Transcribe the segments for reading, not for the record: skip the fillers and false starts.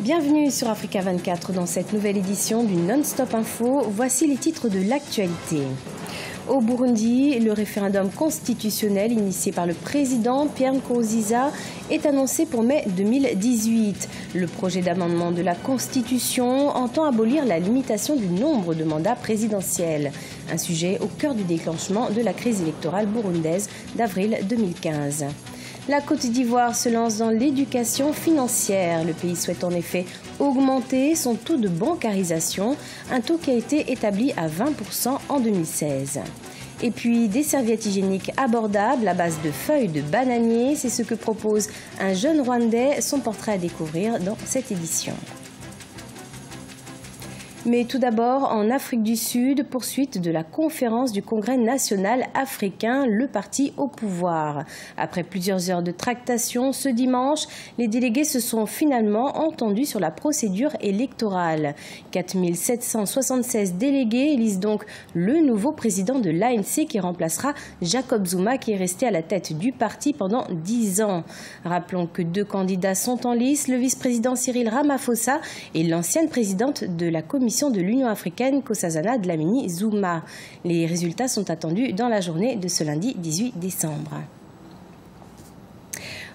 Bienvenue sur Africa 24 dans cette nouvelle édition du Non-Stop Info. Voici les titres de l'actualité. Au Burundi, le référendum constitutionnel initié par le président Pierre Nkurunziza est annoncé pour mai 2018. Le projet d'amendement de la Constitution entend abolir la limitation du nombre de mandats présidentiels. Un sujet au cœur du déclenchement de la crise électorale burundaise d'avril 2015. La Côte d'Ivoire se lance dans l'éducation financière. Le pays souhaite en effet augmenter son taux de bancarisation, un taux qui a été établi à 20% en 2016. Et puis des serviettes hygiéniques abordables à base de feuilles de bananier, c'est ce que propose un jeune Rwandais. Son portrait à découvrir dans cette édition. Mais tout d'abord, en Afrique du Sud, poursuite de la conférence du Congrès national africain, le parti au pouvoir. Après plusieurs heures de tractation, ce dimanche, les délégués se sont finalement entendus sur la procédure électorale. 4776 délégués élisent donc le nouveau président de l'ANC qui remplacera Jacob Zuma, qui est resté à la tête du parti pendant 10 ans. Rappelons que 2 candidats sont en lice, le vice-président Cyril Ramaphosa et l'ancienne présidente de la Commission de l'Union africaine, Nkosazana Dlamini Zuma. Les résultats sont attendus dans la journée de ce lundi 18 décembre.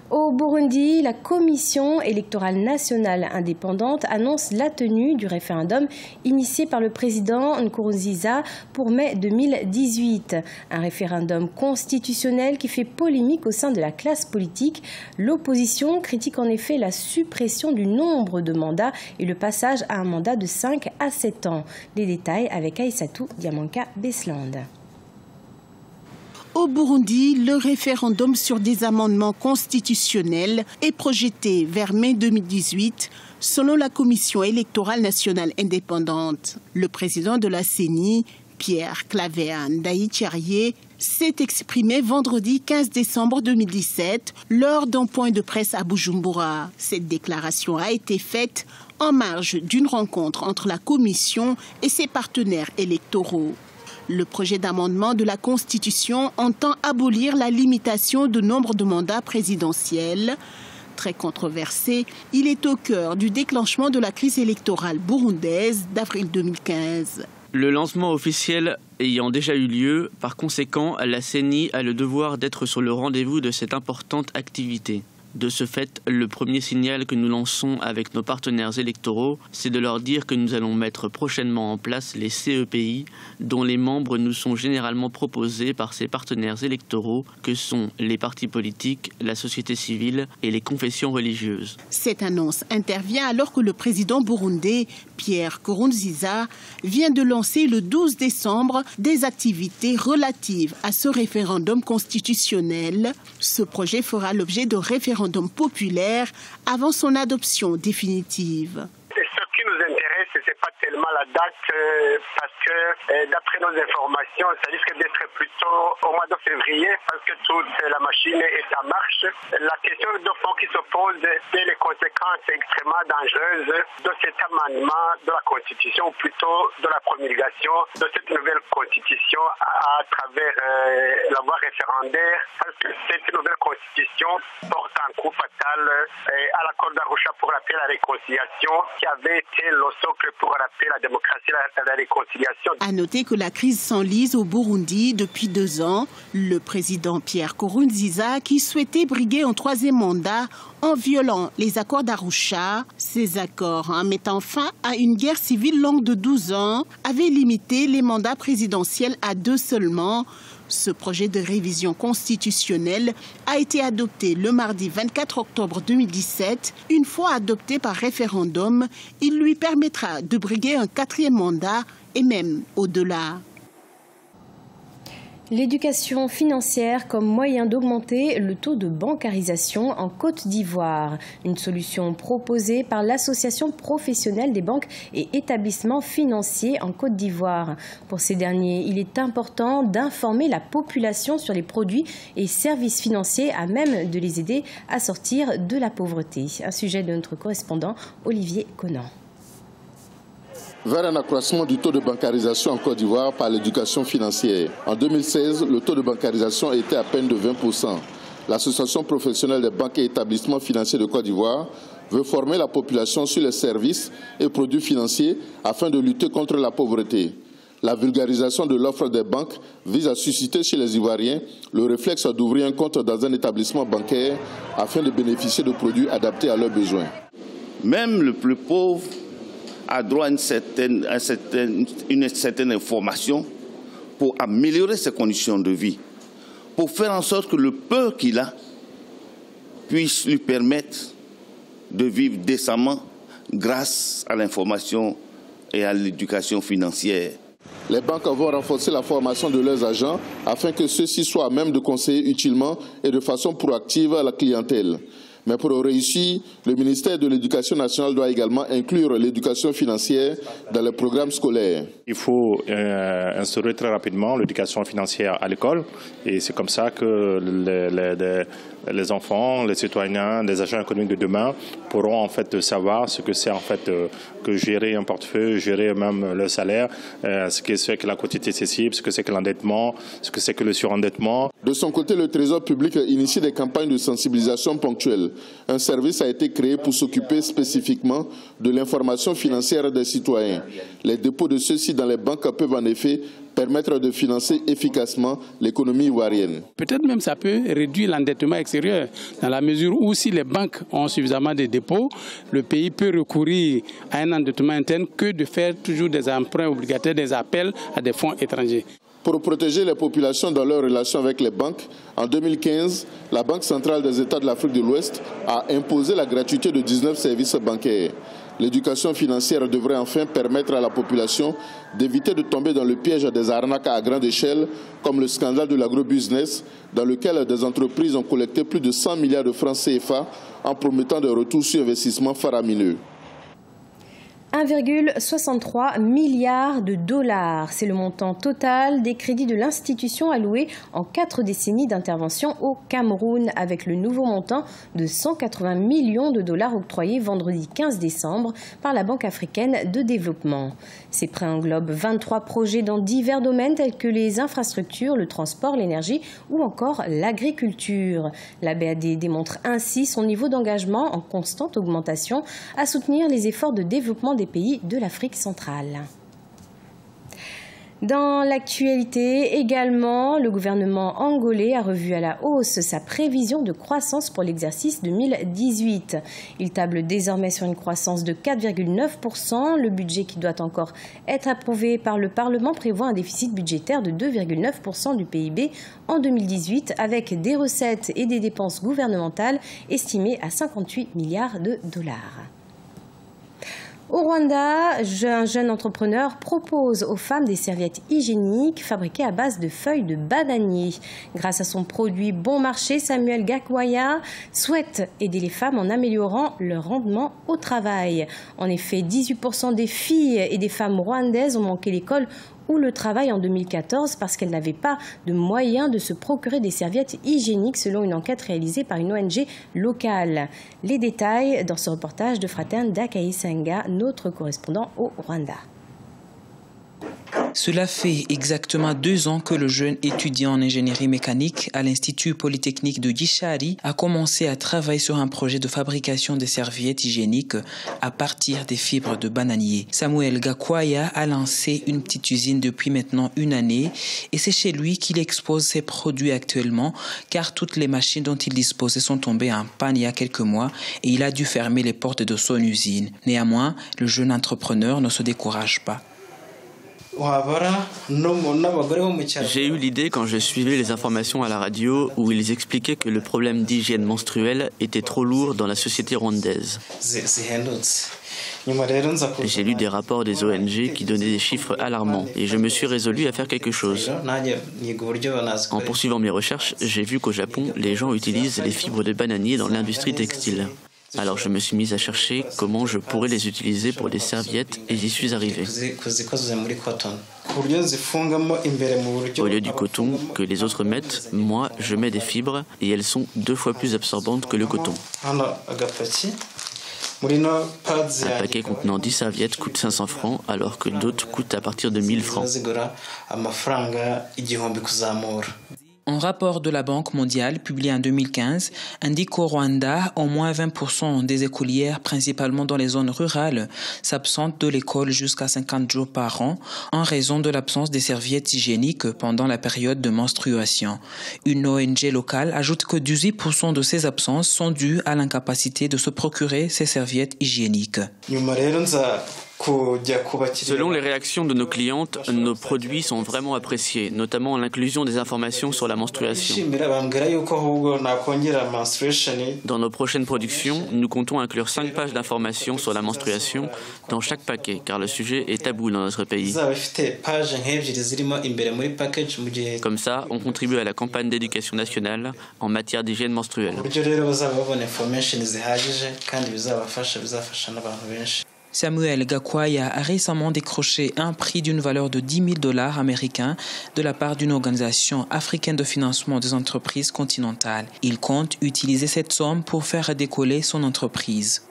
Au Burundi, la Commission électorale nationale indépendante annonce la tenue du référendum initié par le président Nkurunziza pour mai 2018. Un référendum constitutionnel qui fait polémique au sein de la classe politique. L'opposition critique en effet la suppression du nombre de mandats et le passage à un mandat de 5 à 7 ans. Les détails avec Aïssatou Diamanka Besland. Au Burundi, le référendum sur des amendements constitutionnels est projeté vers mai 2018, selon la Commission électorale nationale indépendante. Le président de la CENI, Pierre Claver Ndayishimiye, s'est exprimé vendredi 15 décembre 2017 lors d'un point de presse à Bujumbura. Cette déclaration a été faite en marge d'une rencontre entre la Commission et ses partenaires électoraux. Le projet d'amendement de la Constitution entend abolir la limitation de nombre de mandats présidentiels. Très controversé, il est au cœur du déclenchement de la crise électorale burundaise d'avril 2015. Le lancement officiel ayant déjà eu lieu, par conséquent, la CENI a le devoir d'être sur le rendez-vous de cette importante activité. De ce fait, le premier signal que nous lançons avec nos partenaires électoraux, c'est de leur dire que nous allons mettre prochainement en place les CEPI, dont les membres nous sont généralement proposés par ces partenaires électoraux, que sont les partis politiques, la société civile et les confessions religieuses. Cette annonce intervient alors que le président burundais, Pierre Nkurunziza, vient de lancer le 12 décembre des activités relatives à ce référendum constitutionnel. Ce projet fera l'objet de référendum populaire avant son adoption définitive. Ce qui nous intéresse, ce n'est pas tellement la date, parce que d'après nos informations, ça risque d'être plutôt au mois de février, parce que toute la machine est en marche. La question de fond qui se pose, c'est les conséquences extrêmement dangereuses de cet amendement de la Constitution, ou plutôt de la promulgation de cette nouvelle Constitution à travers la voie référendaire, parce que cette nouvelle Constitution porte un coup fatal à l'accord d'Arusha pour la paix et la réconciliation, qui avait été le socle pour la paix, la démocratie et la réconciliation. À noter que la crise s'enlise au Burundi depuis 2 ans. Le président Pierre Nkurunziza, qui souhaitait briguer un 3e mandat en violant les accords d'Arusha, ces accords, en mettant fin à une guerre civile longue de 12 ans, avaient limité les mandats présidentiels à 2 seulement. Ce projet de révision constitutionnelle a été adopté le mardi 24 octobre 2017. Une fois adopté par référendum, il lui permettra de briguer un 4e mandat et même au-delà. L'éducation financière comme moyen d'augmenter le taux de bancarisation en Côte d'Ivoire. Une solution proposée par l'Association professionnelle des banques et établissements financiers en Côte d'Ivoire. Pour ces derniers, il est important d'informer la population sur les produits et services financiers à même de les aider à sortir de la pauvreté. Un sujet de notre correspondant Olivier Conan. Vers un accroissement du taux de bancarisation en Côte d'Ivoire par l'éducation financière. En 2016, le taux de bancarisation était à peine de 20%. L'Association professionnelle des banques et établissements financiers de Côte d'Ivoire veut former la population sur les services et produits financiers afin de lutter contre la pauvreté. La vulgarisation de l'offre des banques vise à susciter chez les Ivoiriens le réflexe d'ouvrir un compte dans un établissement bancaire afin de bénéficier de produits adaptés à leurs besoins. Même le plus pauvre a droit à une certaine information pour améliorer ses conditions de vie, pour faire en sorte que le peu qu'il a puisse lui permettre de vivre décemment grâce à l'information et à l'éducation financière. Les banques vont renforcer la formation de leurs agents afin que ceux-ci soient à même de conseiller utilement et de façon proactive à la clientèle. Mais pour réussir, le ministère de l'Éducation nationale doit également inclure l'éducation financière dans les programmes scolaires. Il faut instaurer très rapidement l'éducation financière à l'école et c'est comme ça que les enfants, les citoyens, les agents économiques de demain pourront en fait savoir ce que c'est en fait que gérer un portefeuille, gérer même le salaire, ce que c'est que la quantité excessive, ce que c'est que l'endettement, ce que c'est que le surendettement. De son côté, le Trésor public initie des campagnes de sensibilisation ponctuelles. Un service a été créé pour s'occuper spécifiquement de l'information financière des citoyens. Les dépôts de ceux-ci dans les banques peuvent en effet permettre de financer efficacement l'économie ivoirienne. Peut-être même ça peut réduire l'endettement extérieur, dans la mesure où si les banques ont suffisamment de dépôts, le pays peut recourir à un endettement interne que de faire toujours des emprunts obligataires, des appels à des fonds étrangers. Pour protéger les populations dans leurs relations avec les banques, en 2015, la Banque centrale des États de l'Afrique de l'Ouest a imposé la gratuité de 19 services bancaires. L'éducation financière devrait enfin permettre à la population d'éviter de tomber dans le piège des arnaques à grande échelle, comme le scandale de l'agrobusiness, dans lequel des entreprises ont collecté plus de 100 milliards de francs CFA en promettant des retours sur investissement faramineux. 1,63 milliard de dollars. C'est le montant total des crédits de l'institution alloués en 4 décennies d'intervention au Cameroun, avec le nouveau montant de 180 millions de dollars octroyés vendredi 15 décembre par la Banque africaine de développement. Ces prêts englobent 23 projets dans divers domaines tels que les infrastructures, le transport, l'énergie ou encore l'agriculture. La BAD démontre ainsi son niveau d'engagement en constante augmentation à soutenir les efforts de développement des pays de l'Afrique centrale. Dans l'actualité également, le gouvernement angolais a revu à la hausse sa prévision de croissance pour l'exercice 2018. Il table désormais sur une croissance de 4,9%. Le budget qui doit encore être approuvé par le Parlement prévoit un déficit budgétaire de 2,9% du PIB en 2018 avec des recettes et des dépenses gouvernementales estimées à 58 milliards de dollars. Au Rwanda, un jeune entrepreneur propose aux femmes des serviettes hygiéniques fabriquées à base de feuilles de bananier. Grâce à son produit bon marché, Samuel Gakwaya souhaite aider les femmes en améliorant leur rendement au travail. En effet, 18% des filles et des femmes rwandaises ont manqué l'école ou le travail en 2014 parce qu'elles n'avaient pas de moyens de se procurer des serviettes hygiéniques selon une enquête réalisée par une ONG locale. Les détails dans ce reportage de Fraterne Dakaïsenga, notre correspondant au Rwanda. Cela fait exactement 2 ans que le jeune étudiant en ingénierie mécanique à l'Institut Polytechnique de Gishari a commencé à travailler sur un projet de fabrication de serviettes hygiéniques à partir des fibres de bananier. Samuel Gakwaya a lancé une petite usine depuis maintenant 1 année et c'est chez lui qu'il expose ses produits actuellement car toutes les machines dont il disposait sont tombées en panne il y a quelques mois et il a dû fermer les portes de son usine. Néanmoins, le jeune entrepreneur ne se décourage pas. J'ai eu l'idée quand je suivais les informations à la radio où ils expliquaient que le problème d'hygiène menstruelle était trop lourd dans la société rwandaise. J'ai lu des rapports des ONG qui donnaient des chiffres alarmants et je me suis résolu à faire quelque chose. En poursuivant mes recherches, j'ai vu qu'au Japon, les gens utilisent les fibres de bananier dans l'industrie textile. Alors je me suis mise à chercher comment je pourrais les utiliser pour des serviettes et j'y suis arrivé. Au lieu du coton que les autres mettent, moi je mets des fibres et elles sont 2 fois plus absorbantes que le coton. Un paquet contenant 10 serviettes coûte 500 francs alors que d'autres coûtent à partir de 1000 francs. Un rapport de la Banque mondiale publié en 2015 indique qu'au Rwanda, au moins 20% des écolières, principalement dans les zones rurales, s'absentent de l'école jusqu'à 50 jours par an en raison de l'absence des serviettes hygiéniques pendant la période de menstruation. Une ONG locale ajoute que 18% de ces absences sont dues à l'incapacité de se procurer ces serviettes hygiéniques. Selon les réactions de nos clientes, nos produits sont vraiment appréciés, notamment l'inclusion des informations sur la menstruation. Dans nos prochaines productions, nous comptons inclure 5 pages d'informations sur la menstruation dans chaque paquet, car le sujet est tabou dans notre pays. Comme ça, on contribue à la campagne d'éducation nationale en matière d'hygiène menstruelle. Samuel Gakwaya a récemment décroché un prix d'une valeur de $10 000 américains de la part d'une organisation africaine de financement des entreprises continentales. Il compte utiliser cette somme pour faire décoller son entreprise.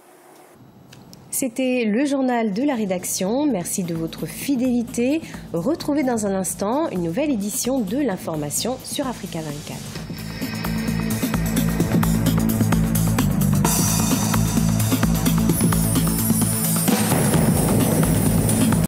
C'était le journal de la rédaction. Merci de votre fidélité. Retrouvez dans un instant une nouvelle édition de l'information sur Africa 24.